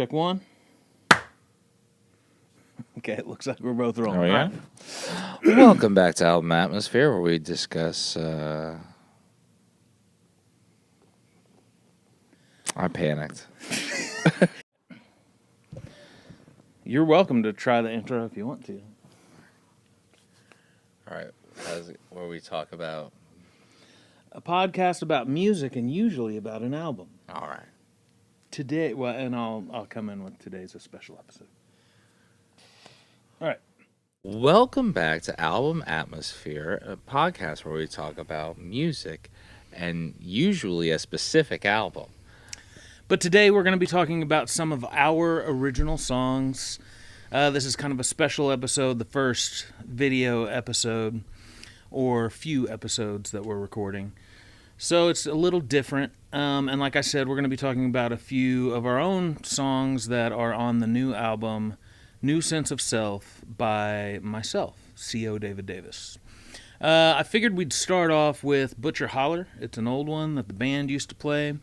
Check one. Okay, it looks like we're both rolling. Oh, yeah? Right. Welcome back to Album Atmosphere, where we discuss... I panicked. You're welcome to try the intro if you want to. All right. Where we talk about... A podcast about music and usually about an album. All right. Today, well, and I'll come in with today's a special episode. All right. Welcome back to Album Atmosphere, a podcast where we talk about music and usually a specific album. But today we're going to be talking about some of our original songs. This is kind of a special episode, the first video episode, or few episodes that we're recording. So it's a little different. And like I said, we're going to be talking about a few of our own songs that are on the new album, New Sense of Self, by myself, C.O. David Davis. I figured we'd start off with Butcher Holler. It's an old one that the band used to play.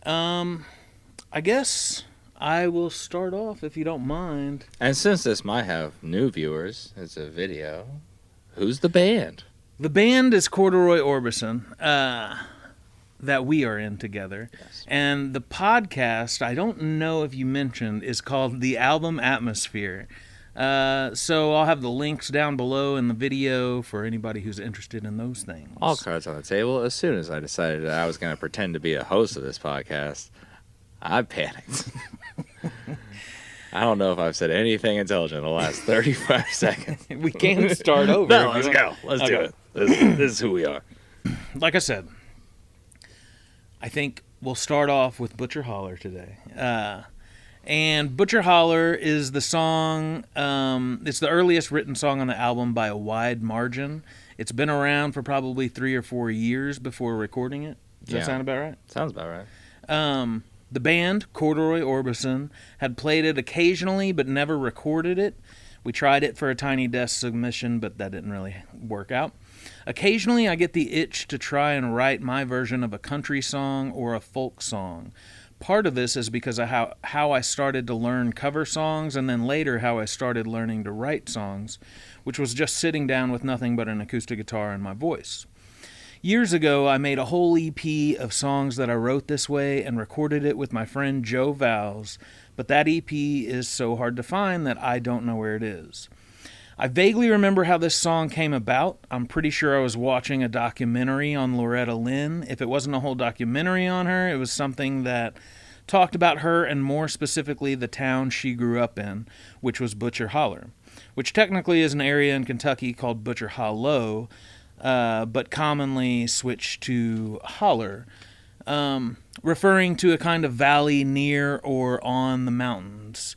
I guess I will start off if you don't mind. And since this might have new viewers, it's a video. Who's the band? The band is Corduroy Orbison, that we are in together. Yes. And the podcast, I don't know if you mentioned, is called The Album Atmosphere. So I'll have the links down below in the video for anybody who's interested in those things. All cards on the table. As soon as I decided that I was going to pretend to be a host of this podcast, I panicked. I don't know if I've said anything intelligent in the last 35 seconds. We can start over. No, let's go. Let's do it. This is who we are. Like I said, I think we'll start off with Butcher Holler today. And Butcher Holler is the song, it's the earliest written song on the album by a wide margin. It's been around for probably 3 or 4 years before recording it. Does that sound about right? Sounds about right. The band, Corduroy Orbison, had played it occasionally but never recorded it. We tried it for a Tiny Desk submission, but that didn't really work out. Occasionally I get the itch to try and write my version of a country song or a folk song. Part of this is because of how I started to learn cover songs, and then later how I started learning to write songs, which was just sitting down with nothing but an acoustic guitar and my voice. Years ago, I made a whole EP of songs that I wrote this way and recorded it with my friend Joe Vowles, but that EP is so hard to find that I don't know where it is. I vaguely remember how this song came about. I'm pretty sure I was watching a documentary on Loretta Lynn. If it wasn't a whole documentary on her, it was something that talked about her and more specifically the town she grew up in, which was Butcher Holler, which technically is an area in Kentucky called Butcher Hollow, but commonly switched to Holler, referring to a kind of valley near or on the mountains.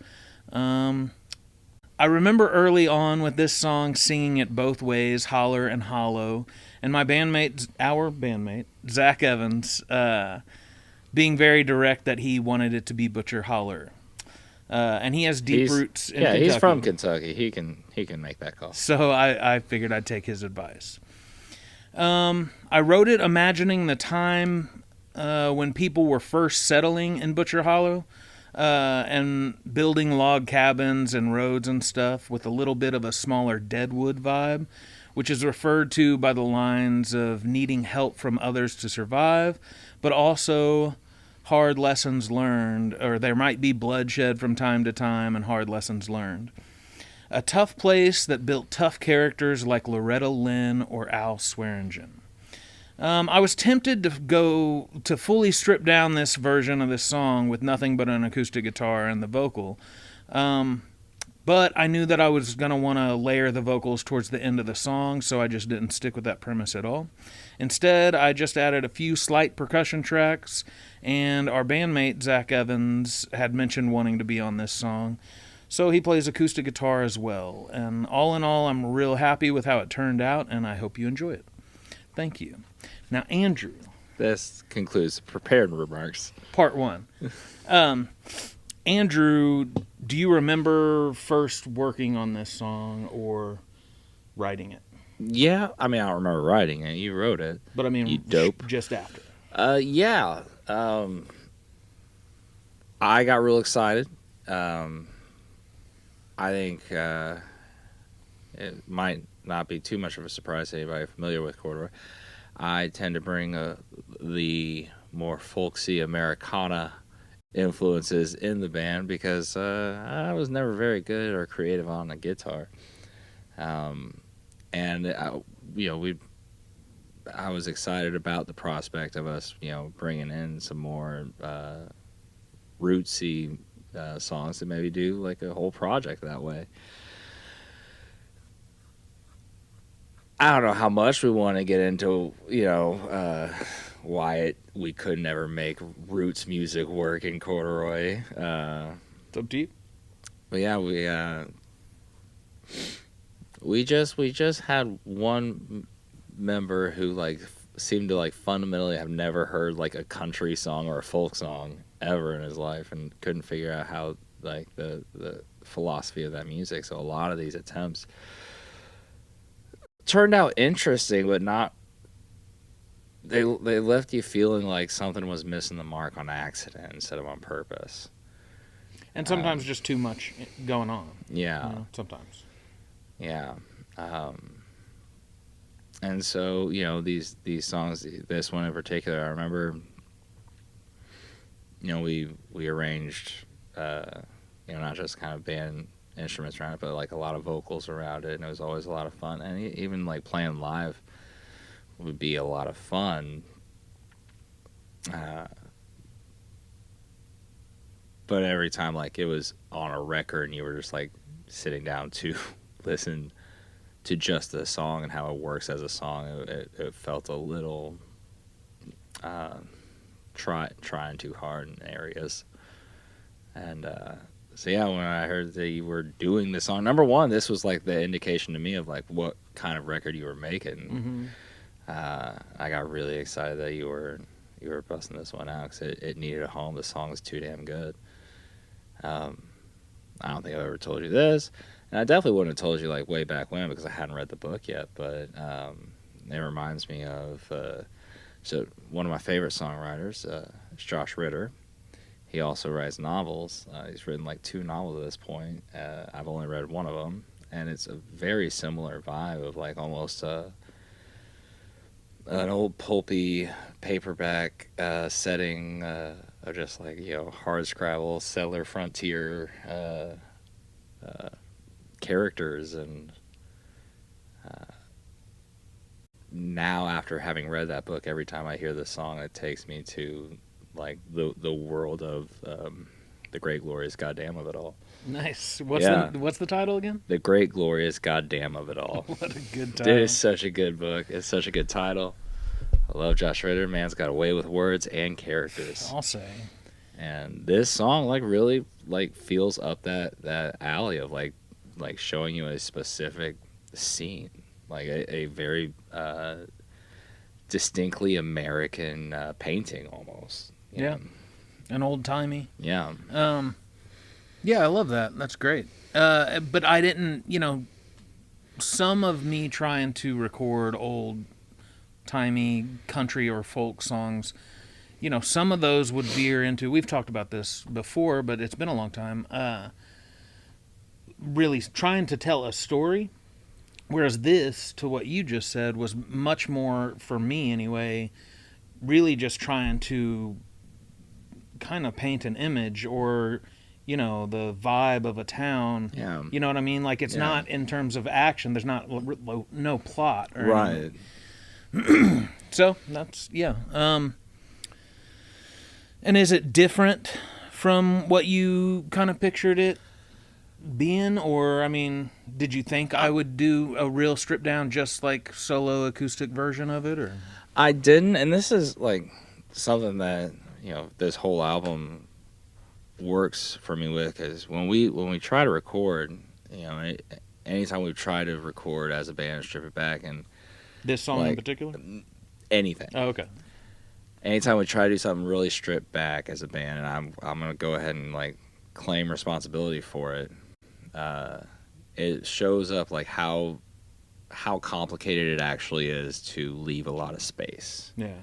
I remember early on with this song singing it both ways, Holler and Hollow, and our bandmate, Zach Evans, being very direct that he wanted it to be Butcher Holler. And he has deep roots in Kentucky. Yeah, he's from Kentucky. He can make that call. So I figured I'd take his advice. I wrote it imagining the time when people were first settling in Butcher Hollow and building log cabins and roads and stuff with a little bit of a smaller Deadwood vibe, which is referred to by the lines of needing help from others to survive, but also hard lessons learned, or there might be bloodshed from time to time and hard lessons learned. A tough place that built tough characters like Loretta Lynn or Al Swearingen. I was tempted to go to fully strip down this version of this song with nothing but an acoustic guitar and the vocal, but I knew that I was going to want to layer the vocals towards the end of the song, so I just didn't stick with that premise at all. Instead, I just added a few slight percussion tracks, and our bandmate, Zach Evans, had mentioned wanting to be on this song, so he plays acoustic guitar as well. And all in all, I'm real happy with how it turned out, and I hope you enjoy it. Thank you. Now, Andrew. This concludes prepared remarks. Part 1. Andrew, do you remember first working on this song or writing it? Yeah, I mean, I don't remember writing it. You wrote it. But, I mean, you dope. Just after. Yeah. I got real excited. I think it might not be too much of a surprise to anybody familiar with corduroy. I tend to bring the more folksy Americana influences in the band because I was never very good or creative on the guitar. And I was excited about the prospect of us, bringing in some more rootsy songs to maybe do like a whole project that way. I don't know how much we want to get into, why we could never make roots music work in corduroy. It's up to you. But yeah, we just had one member who like seemed to like fundamentally have never heard like a country song or a folk song ever in his life and couldn't figure out how like the philosophy of that music. So a lot of these attempts turned out interesting, but not. They left you feeling like something was missing the mark on accident instead of on purpose. And sometimes just too much going on. Yeah. Sometimes. Yeah. And so, these songs, this one in particular, I remember, we arranged, not just kind of band instruments around it, but like a lot of vocals around it, and it was always a lot of fun. And even like playing live would be a lot of fun. But every time like it was on a record and you were just like sitting down to listen to just the song and how it works as a song, it felt a little trying too hard in areas. And so yeah, when I heard that you were doing this song, number one, this was like the indication to me of like what kind of record you were making. I got really excited that you were busting this one out because it needed a home. The song was too damn good. I don't think I've ever told you this, and I definitely wouldn't have told you like way back when because I hadn't read the book yet. But it reminds me of so one of my favorite songwriters is Josh Ritter. He also writes novels. He's written like 2 novels at this point. I've only read one of them, and it's a very similar vibe of like almost an old pulpy paperback setting of just like hard scrabble settler frontier characters. And now after having read that book, every time I hear this song it takes me to like the world of the great glorious goddamn of it all. Nice. What's the title again? The Great Glorious Goddamn of It All. What a good title. Dude, it's such a good book. It's such a good title. I love Josh Ritter. Man's got a way with words and characters. I'll say. And this song like really like feels up that alley of like showing you a specific scene, like a very distinctly American painting almost. Yeah. An old timey. Yeah. Yeah, I love that. That's great. But I didn't, some of me trying to record old timey country or folk songs, some of those would veer into, we've talked about this before, but it's been a long time, really trying to tell a story. Whereas this, to what you just said, was much more, for me anyway, really just trying to kind of paint an image or the vibe of a town. Yeah. You know what I mean? Like it's not in terms of action. There's not no plot. Or right. So that's and is it different from what you kind of pictured it being, or I mean, did you think I would do a real stripped down, just like solo acoustic version of it, or? I didn't, and this is like something that this whole album works for me with, because when we try to record, anytime we try to record as a band, strip it back, and this song in particular, anything. Oh, okay. Anytime we try to do something really stripped back as a band, and I'm gonna go ahead and like claim responsibility for it. It shows up like how complicated it actually is to leave a lot of space. Yeah.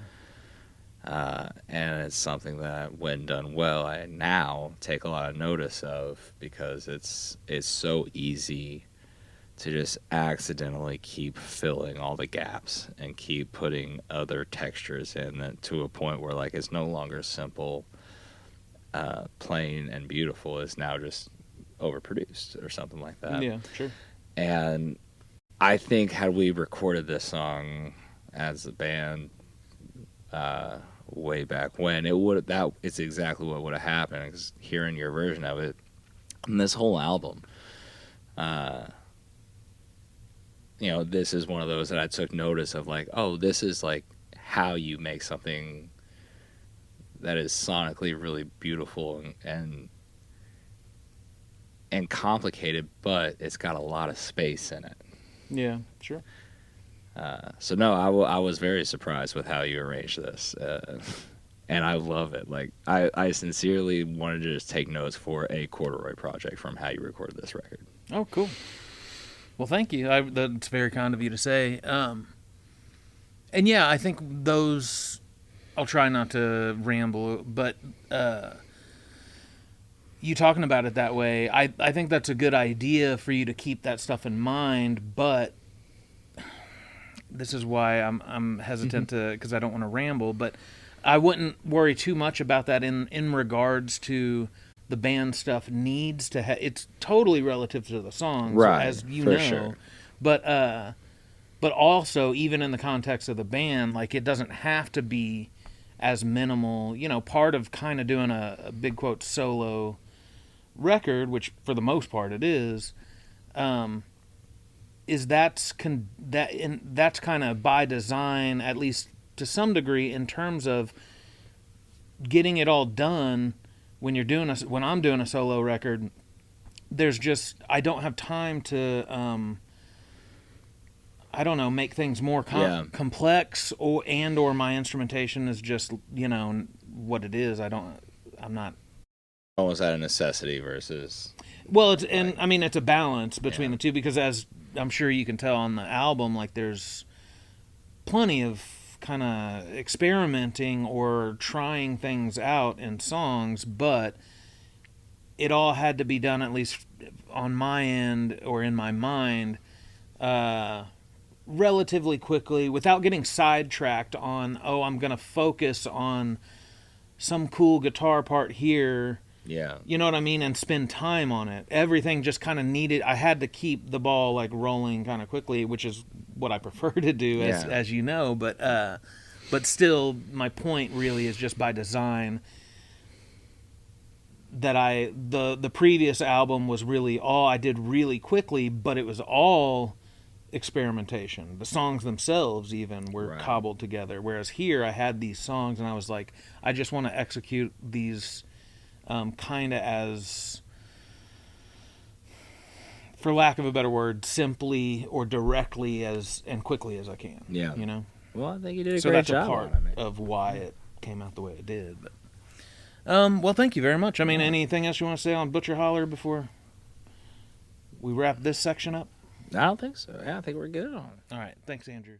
And it's something that, when done well, I now take a lot of notice of, because it's so easy to just accidentally keep filling all the gaps and keep putting other textures in that, to a point where like it's no longer simple, plain and beautiful. It's now just overproduced or something like that. Yeah, sure. And I think had we recorded this song as a band way back when, it's exactly what would have happened. Because hearing your version of it, and this whole album, this is one of those that I took notice of, like, oh, this is like how you make something that is sonically really beautiful and complicated, but it's got a lot of space in it. Yeah, sure. So no, I was very surprised with how you arranged this, and I love it. Like I sincerely wanted to just take notes for a corduroy project from how you recorded this record. Oh, cool. Well, thank you. That's very kind of you to say. And yeah, I think those. I'll try not to ramble, but you talking about it that way, I think that's a good idea for you to keep that stuff in mind. But this is why I'm hesitant to, because I don't want to ramble. But I wouldn't worry too much about that in regards to the band stuff needs to it's totally relative to the songs, right, as you for know. Sure. But also, even in the context of the band, like, it doesn't have to be as minimal. Part of kind of doing a big quote solo record, which for the most part it is that's kind of by design, at least to some degree, in terms of getting it all done. When I'm doing a solo record, there's just, I don't have time to I don't know, make things more complex, or my instrumentation is just, what it is. I'm not almost at a necessity versus, well, it's a balance between the two, because as I'm sure you can tell on the album, like, there's plenty of kind of experimenting or trying things out in songs, but it all had to be done, at least on my end or in my mind, relatively quickly, without getting sidetracked on, I'm going to focus on some cool guitar part here. Yeah. You know what I mean? And spend time on it. Everything just kind of I had to keep the ball, like, rolling kind of quickly, which is what I prefer to do, as you know. But still, my point really is just by design that the previous album was really all I did really quickly, but it was all experimentation. The songs themselves even were cobbled together. Whereas here, I had these songs, and I was like, I just want to execute these kind of as, for lack of a better word, simply or directly and quickly as I can. Yeah. Well, I think you did a great job. So that's a part of why it came out the way it did. But well, thank you very much. I mean, anything else you want to say on Butcher Holler before we wrap this section up? I don't think so. Yeah, I think we're good on it. All right. Thanks, Andrew.